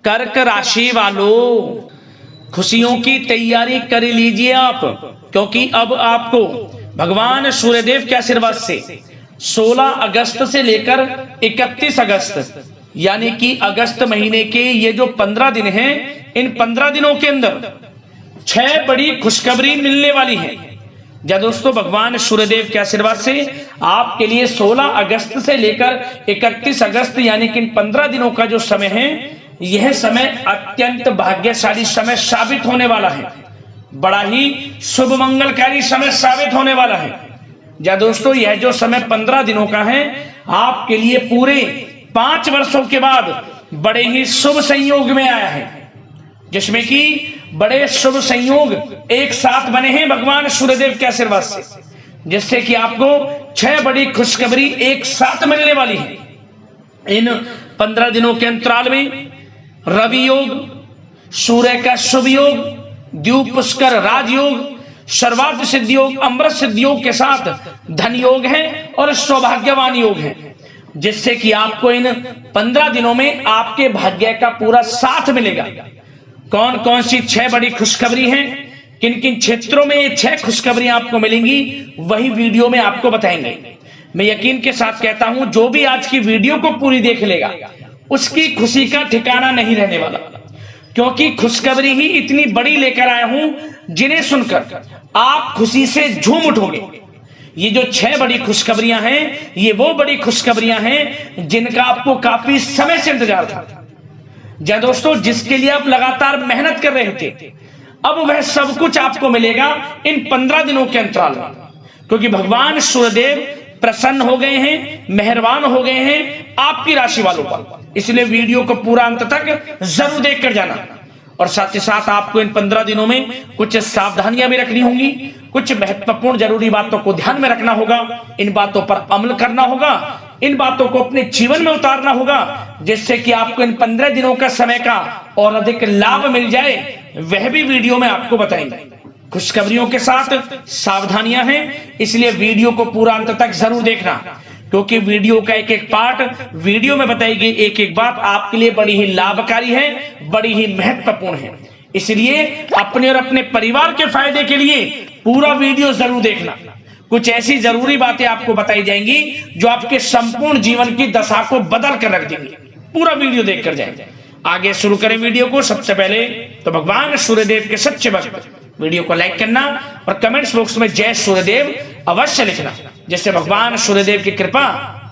कर्क राशि वालों, खुशियों की तैयारी कर लीजिए आप, क्योंकि अब आपको भगवान सूर्यदेव के आशीर्वाद से 16 अगस्त से लेकर 31 अगस्त यानी कि अगस्त महीने के ये जो 15 दिन हैं, इन 15 दिनों के अंदर 6 बड़ी खुशखबरी मिलने वाली है। जय दोस्तों, भगवान सूर्यदेव के आशीर्वाद से आपके लिए 16 अगस्त से लेकर 31 अगस्त यानी कि इन 15 दिनों का जो समय है, यह समय अत्यंत भाग्यशाली समय साबित होने वाला है। बड़ा ही शुभ मंगलकारी समय साबित होने वाला है। जय दोस्तों, यह जो समय 15 दिनों का है, आपके लिए पूरे 5 वर्षों के बाद बड़े ही शुभ संयोग में आया है, जिसमें कि बड़े शुभ संयोग एक साथ बने हैं भगवान सूर्यदेव के आशीर्वाद से, जिससे कि आपको 6 बड़ी खुशखबरी एक साथ मिलने वाली है। इन 15 दिनों के अंतराल में रवि योग, सूर्य का शुभ योग, द्यूप पुष्कर राजयोग, सर्वार्थ सिद्धि योग, अमृत सिद्धि योग के साथ धन योग है और सौभाग्यवान योग है, जिससे कि आपको इन 15 दिनों में आपके भाग्य का पूरा साथ मिलेगा। कौन कौन सी 6 बड़ी खुशखबरी हैं, किन किन क्षेत्रों में ये 6 खुशखबरियां आपको मिलेंगी, वही वीडियो में आपको बताएंगे। मैं यकीन के साथ कहता हूं, जो भी आज की वीडियो को पूरी देख लेगा, उसकी खुशी का ठिकाना नहीं रहने वाला, क्योंकि खुशखबरी ही इतनी बड़ी लेकर आया हूं, जिन्हें सुनकर आप खुशी से झूम उठोगे। ये जो 6 बड़ी खुशखबरियां हैं, ये वो बड़ी खुशखबरियां हैं जिनका आपको काफी समय से इंतजार था। जय दोस्तों, जिसके लिए आप लगातार मेहनत कर रहे थे, अब वह सब कुछ आपको मिलेगा इन 15 दिनों के अंतराल में, क्योंकि भगवान सूर्यदेव प्रसन्न हो गए हैं, मेहरबान हो गए हैं आपकी राशि वालों पर। इसलिए वीडियो को पूरा अंत तक जरूर देखकर जाना। और साथ ही साथ आपको इन 15 दिनों में कुछ सावधानियां भी रखनी होंगी, कुछ महत्वपूर्ण जरूरी बातों को ध्यान में रखना होगा, इन बातों पर अमल करना होगा, इन बातों को अपने जीवन में उतारना होगा, जिससे कि आपको इन 15 दिनों का समय का और अधिक लाभ मिल जाए, वह भी वीडियो में आपको बताएंगे। खुशखबरियों के साथ सावधानियां हैं, इसलिए वीडियो को पूरा अंत तक जरूर देखना, क्योंकि वीडियो का एक एक पार्ट, वीडियो में बताई गई एक एक बात आपके लिए बड़ी ही लाभकारी है, बड़ी ही महत्वपूर्ण है। इसलिए अपने और अपने परिवार के फायदे के लिए पूरा वीडियो जरूर देखना। कुछ ऐसी जरूरी बातें आपको बताई जाएंगी जो आपके संपूर्ण जीवन की दशा को बदल कर रख देंगी। पूरा वीडियो देखकर जाएंगे। आगे शुरू करें वीडियो को। सबसे पहले तो भगवान सूर्यदेव के सच्चे भक्त वीडियो को लाइक करना और कमेंट्स बॉक्स में जय सूर्यदेव अवश्य लिखना, जिससे भगवान सूर्यदेव की कृपा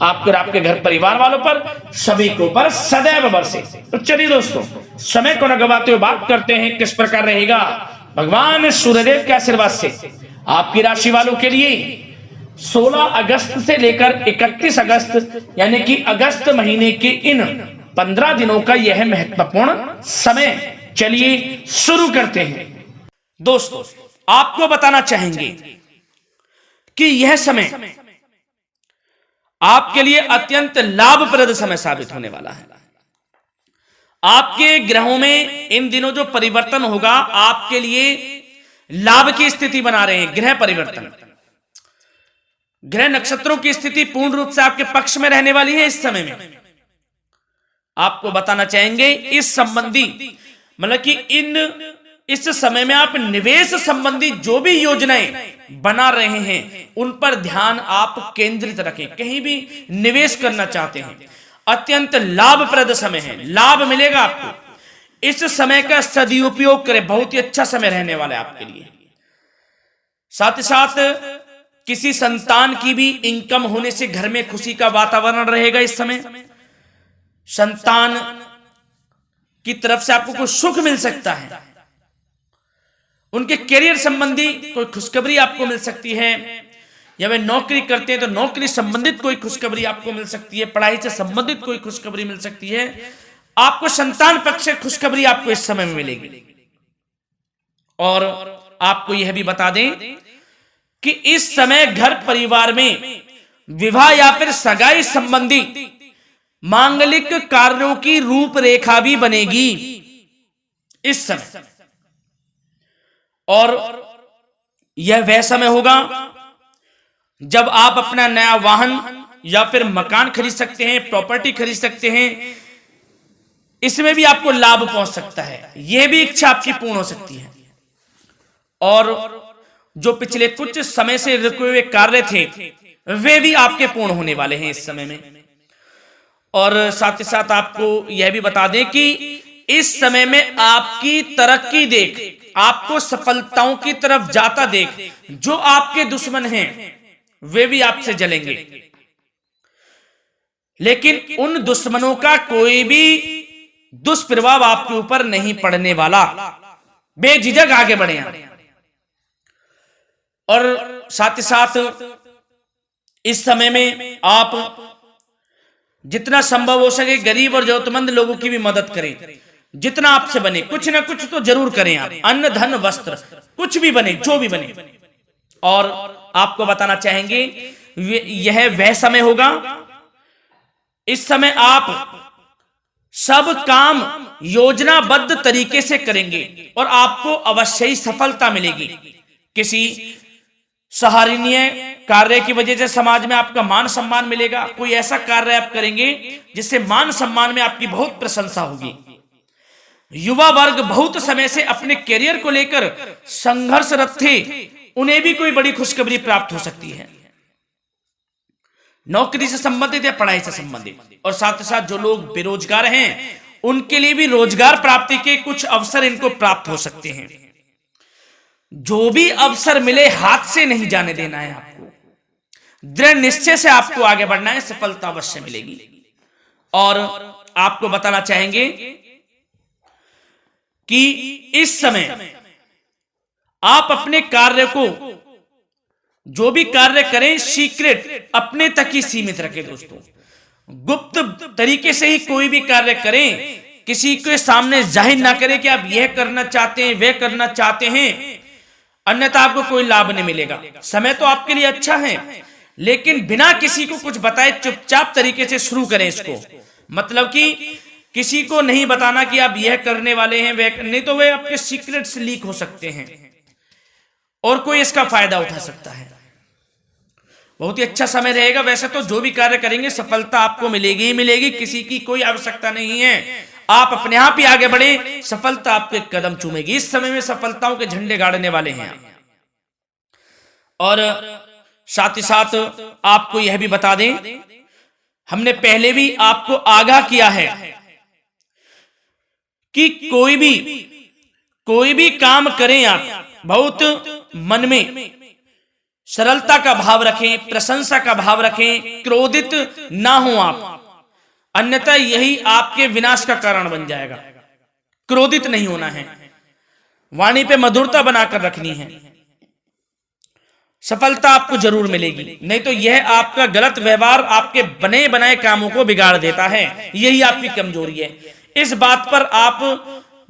आपके और आपके घर परिवार वालों पर, सभी को पर सदैव बरसे। तो चलिए दोस्तों, समय को न गवाते हुए बात करते हैं किस प्रकार रहेगा भगवान सूर्यदेव के आशीर्वाद से आपकी राशि वालों के लिए 16 अगस्त से लेकर 31 अगस्त यानी कि अगस्त महीने के इन 15 दिनों का यह महत्वपूर्ण समय। चलिए शुरू करते हैं। दोस्तों, आपको बताना चाहेंगे कि यह समय आपके लिए अत्यंत लाभप्रद समय साबित होने वाला है। आपके ग्रहों में इन दिनों जो परिवर्तन होगा, आपके लिए लाभ की स्थिति बना रहे हैं। ग्रह परिवर्तन, ग्रह नक्षत्रों की स्थिति पूर्ण रूप से आपके पक्ष में रहने वाली है। इस समय में आपको बताना चाहेंगे इस संबंधी, मतलब कि इस समय में आप निवेश संबंधी जो भी योजनाएं बना रहे हैं, उन पर ध्यान आप केंद्रित रखें। कहीं भी निवेश करना चाहते हैं, अत्यंत लाभप्रद समय है, लाभ मिलेगा आपको। इस समय का सदुपयोग करें, बहुत ही अच्छा समय रहने वाला है आपके लिए। साथ ही साथ किसी संतान की भी इनकम होने से घर में खुशी का वातावरण रहेगा। इस समय संतान की तरफ से आपको कुछ सुख मिल सकता है, उनके करियर संबंधी कोई खुशखबरी आपको मिल सकती है, या वे नौकरी करते हैं तो नौकरी संबंधित कोई खुशखबरी आपको मिल सकती है, पढ़ाई से संबंधित कोई खुशखबरी मिल सकती है। आपको संतान पक्ष से खुशखबरी आपको इस समय में मिलेगी। और आपको यह भी बता दें कि इस समय घर परिवार में विवाह या फिर सगाई संबंधी मांगलिक कार्यों की रूपरेखा भी बनेगी इस समय। और यह वह समय होगा जब आप अपना नया वाहन या फिर मकान खरीद सकते हैं, प्रॉपर्टी खरीद सकते हैं, इसमें भी आपको लाभ पहुंच सकता है, यह भी इच्छा आपकी पूर्ण हो सकती है। और जो पिछले कुछ समय से रुके हुए कार्य थे वे भी आपके पूर्ण होने वाले हैं इस समय में। और साथ ही साथ आपको यह भी बता दें कि इस समय में आपकी तरक्की देख, आपको सफलताओं की तरफ जाता देख जो आपके दुश्मन हैं वे भी आपसे जलेंगे, लेकिन उन दुश्मनों का कोई भी दुष्प्रभाव आपके ऊपर नहीं पड़ने वाला। बेझिझक आगे बढ़े आप। और साथ ही साथ इस समय में आप जितना संभव हो सके गरीब और जरूरतमंद लोगों की भी मदद करें। जितना आपसे बने कुछ ना कुछ तो जरूर करें आप, अन्न धन वस्त्र कुछ भी बने, जो भी बने। और आपको बताना चाहेंगे यह वह समय होगा, इस समय आप सब काम योजनाबद्ध तरीके से करेंगे और आपको अवश्य ही सफलता मिलेगी। किसी सराहनीय कार्य की वजह से समाज में आपका मान सम्मान मिलेगा। कोई ऐसा कार्य आप करेंगे जिससे मान सम्मान में आपकी बहुत प्रशंसा होगी। युवा वर्ग बहुत समय से अपने करियर को लेकर संघर्षरत थे, उन्हें भी कोई बड़ी खुशखबरी प्राप्त हो सकती है, नौकरी से संबंधित या पढ़ाई से संबंधित। और साथ ही साथ जो लोग बेरोजगार हैं उनके लिए भी रोजगार प्राप्ति के कुछ अवसर इनको प्राप्त हो सकते हैं। जो भी अवसर मिले हाथ से नहीं जाने देना है आपको, दृढ़ निश्चय से आपको आगे बढ़ना है, सफलता अवश्य मिलेगी। और आपको बताना चाहेंगे कि इस समय आप अपने कार्य को, जो भी कार्य करें, सीक्रेट अपने तक ही सीमित रखें दोस्तों। गुप्त तरीके से ही कोई भी कार्य करें, किसी के सामने जाहिर ना करें कि आप यह करना चाहते हैं, वह करना चाहते हैं, अन्यथा आपको कोई लाभ नहीं मिलेगा। समय तो आपके लिए अच्छा है, लेकिन बिना किसी को कुछ बताए चुपचाप तरीके से शुरू करें इसको। मतलब कि किसी को नहीं बताना कि आप यह करने वाले हैं, वह नहीं तो वे आपके सीक्रेट्स लीक हो सकते हैं और कोई इसका फायदा उठा सकता है। बहुत ही अच्छा समय रहेगा। वैसे तो जो भी कार्य करेंगे सफलता आपको मिलेगी ही मिलेगी, किसी की कोई आवश्यकता नहीं है। आप अपने आप ही आगे बढ़े, सफलता आपके कदम चूमेगी। इस समय में सफलताओं के झंडे गाड़ने वाले हैं। और साथ ही साथ आपको यह भी बता दें, हमने पहले भी आपको आगाह किया है कि कोई भी काम करें आप बहुत मन में सरलता का भाव रखें, प्रशंसा का भाव रखें, क्रोधित ना हो आप, अन्यथा यही आपके विनाश का कारण बन जाएगा। क्रोधित नहीं होना है, वाणी पे मधुरता बनाकर रखनी है, सफलता आपको जरूर मिलेगी। नहीं तो यह आपका गलत व्यवहार आपके बने बनाए कामों को बिगाड़ देता है, यही आपकी कमजोरी है। इस बात पर आप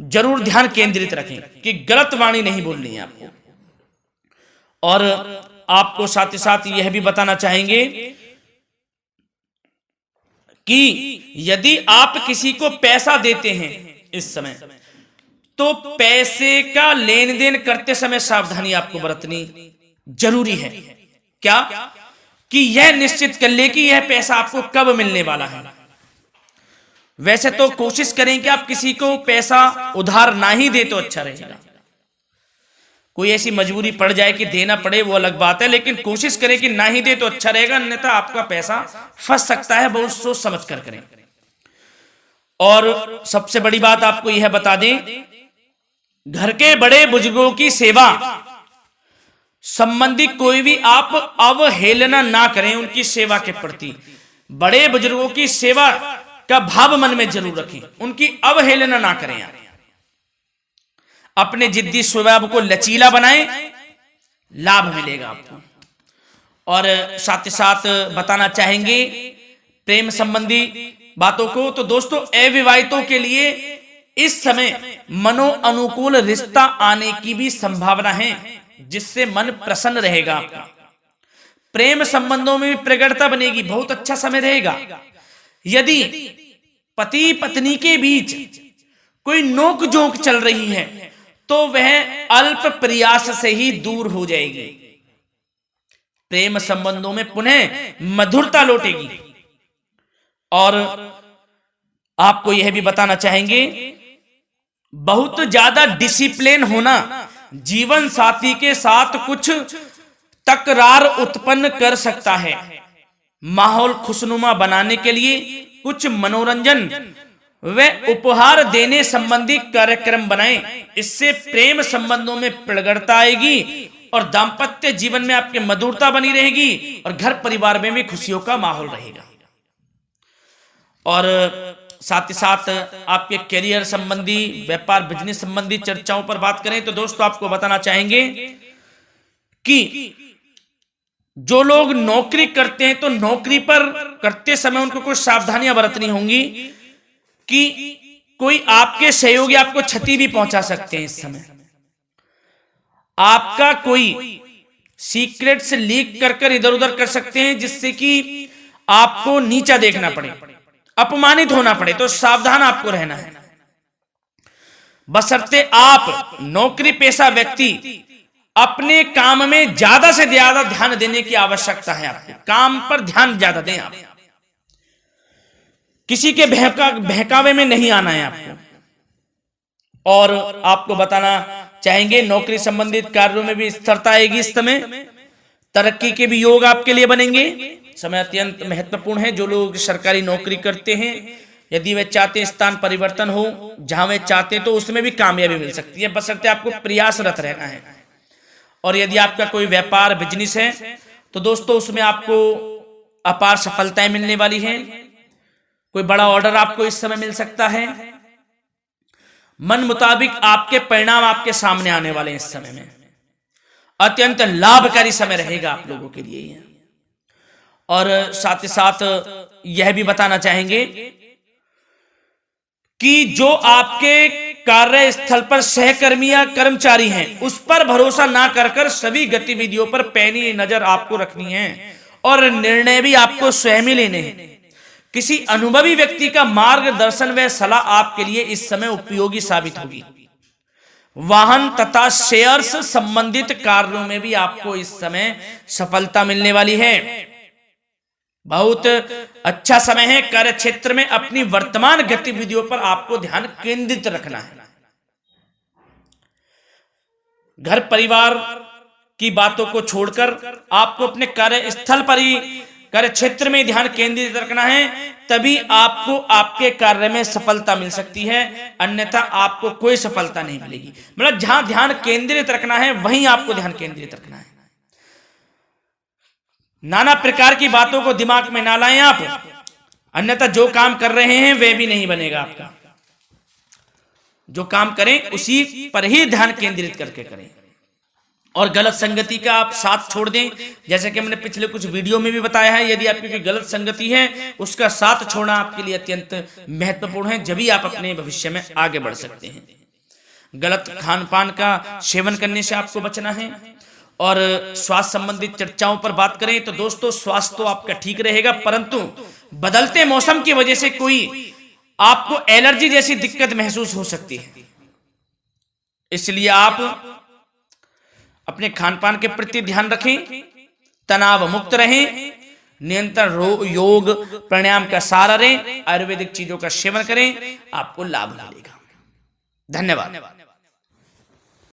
जरूर ध्यान केंद्रित रखें कि गलत वाणी नहीं बोलनी है आपको। और आपको साथ ही साथ यह भी बताना चाहेंगे कि यदि आप किसी को पैसा देते हैं इस समय, तो पैसे का लेन देन करते समय सावधानी आपको बरतनी जरूरी है। क्या कि यह निश्चित कर ले कि यह पैसा आपको कब मिलने वाला है। वैसे तो कोशिश करें कि आप किसी को पैसा उधार ना ही दे तो अच्छा रहेगा। कोई ऐसी मजबूरी पड़ जाए कि देना पड़े वो अलग बात है, लेकिन कोशिश करें कि ना ही दे तो अच्छा रहेगा, अन्यथा आपका पैसा फंस सकता है। बहुत सोच समझ कर करें। और सबसे बड़ी बात आपको यह बता दें, घर के बड़े बुजुर्गों की सेवा संबंधी कोई भी आप अवहेलना ना करें उनकी सेवा के प्रति। बड़े बुजुर्गों की सेवा का भाव मन में जरूर रखें, उनकी अवहेलना ना करें आप। अपने जिद्दी स्वभाव को लचीला बनाएं, लाभ मिलेगा आपको। और साथ ही साथ बताना चाहेंगे प्रेम संबंधी बातों को, तो दोस्तों अविवाहितों के लिए इस समय मनो अनुकूल रिश्ता आने की भी संभावना है, जिससे मन प्रसन्न रहेगा आपका। प्रेम संबंधों में भी प्रगाढ़ता बनेगी, बहुत अच्छा समय रहेगा। यदि पति पत्नी के बीच कोई नोक झोंक चल रही है तो वह अल्प प्रयास से ही दूर हो जाएगी। प्रेम संबंधों में पुनः मधुरता लौटेगी। और आपको यह भी बताना चाहेंगे, बहुत ज्यादा डिसिप्लिन होना जीवन साथी के साथ कुछ तकरार उत्पन्न कर सकता है। माहौल खुशनुमा बनाने के लिए कुछ मनोरंजन व उपहार देने संबंधी कार्यक्रम बनाएं। इससे प्रेम संबंधों में प्रगाढ़ता आएगी और दाम्पत्य जीवन में आपकी मधुरता बनी रहेगी और घर परिवार में भी खुशियों का माहौल रहेगा। और साथ ही साथ आपके करियर संबंधी, व्यापार बिजनेस संबंधी चर्चाओं पर बात करें तो दोस्तों आपको बताना चाहेंगे कि जो लोग नौकरी करते हैं तो नौकरी पर करते समय उनको कुछ सावधानियां बरतनी होंगी कि कोई आपके सहयोगी आपको क्षति भी पहुंचा सकते हैं। इस समय आपका कोई सीक्रेट्स लीक कर इधर उधर कर सकते हैं, जिससे कि आपको नीचा देखना पड़े, अपमानित होना पड़े। तो सावधान आपको रहना है। बशर्ते आप नौकरी पेशा व्यक्ति अपने काम में ज्यादा से ज्यादा ध्यान देने की आवश्यकता है। आपको काम पर ध्यान ज्यादा दें। आप किसी के बहकावे में नहीं आना है आपको। और आपको बताना चाहेंगे नौकरी संबंधित कार्यों में भी स्थिरता आएगी। इस समय तरक्की के भी योग आपके लिए बनेंगे। समय अत्यंत महत्वपूर्ण है। जो लोग सरकारी नौकरी करते हैं, यदि वे चाहते हैं स्थान परिवर्तन हो, जहां वे चाहते हैं तो उसमें भी कामयाबी मिल सकती है, बशर्ते आपको प्रयासरत रहना है। और यदि आपका कोई व्यापार बिजनेस है तो दोस्तों उसमें आपको अपार सफलताएं मिलने वाली हैं। कोई बड़ा ऑर्डर आपको इस समय मिल सकता है। मन मुताबिक आपके परिणाम आपके सामने आने वाले हैं। इस समय में अत्यंत लाभकारी समय रहेगा आप लोगों के लिए। और साथ ही साथ यह भी बताना चाहेंगे कि जो आपके कार्यस्थल पर सहकर्मी या कर्मचारी हैं उस पर भरोसा ना कर सभी गतिविधियों पर पैनी नजर आपको रखनी है और निर्णय भी आपको स्वयं ही लेने हैं। किसी अनुभवी व्यक्ति का मार्गदर्शन व सलाह आपके लिए इस समय उपयोगी साबित होगी। वाहन तथा शेयर्स संबंधित कार्यों में भी आपको इस समय सफलता मिलने वाली है। बहुत अच्छा समय है। कार्य क्षेत्र में अपनी वर्तमान गतिविधियों पर आपको ध्यान केंद्रित रखना है। घर परिवार की बातों को छोड़कर आपको अपने कार्यस्थल पर ही, कार्य क्षेत्र में ध्यान केंद्रित रखना है, तभी आपको आपके कार्य में सफलता मिल सकती है, अन्यथा आपको कोई सफलता नहीं मिलेगी। मतलब जहां ध्यान केंद्रित रखना है वहीं आपको ध्यान केंद्रित रखना है। नाना प्रकार की बातों को दिमाग में ना लाएं आप, अन्यथा जो काम कर रहे हैं वह भी नहीं बनेगा आपका। जो काम करें उसी पर ही ध्यान केंद्रित करके करें और गलत संगति का आप साथ छोड़ दें। जैसे कि मैंने पिछले कुछ वीडियो में भी बताया है, यदि आपकी कोई गलत संगति है उसका साथ छोड़ना आपके लिए अत्यंत महत्वपूर्ण है, जब ही आप अपने भविष्य में आगे बढ़ सकते हैं। गलत खान पान का सेवन करने से आपको बचना है। और स्वास्थ्य संबंधित चर्चाओं पर बात करें तो दोस्तों स्वास्थ्य तो आपका ठीक रहेगा, परंतु बदलते मौसम की वजह से कोई आपको एलर्जी जैसी दिक्कत महसूस हो सकती है। इसलिए आप अपने खान पान के प्रति ध्यान रखें, तनाव मुक्त रहें, नियंत्रण योग प्राणायाम का सहारा लें, आयुर्वेदिक चीजों का सेवन करें, आपको लाभ मिलेगा। धन्यवाद।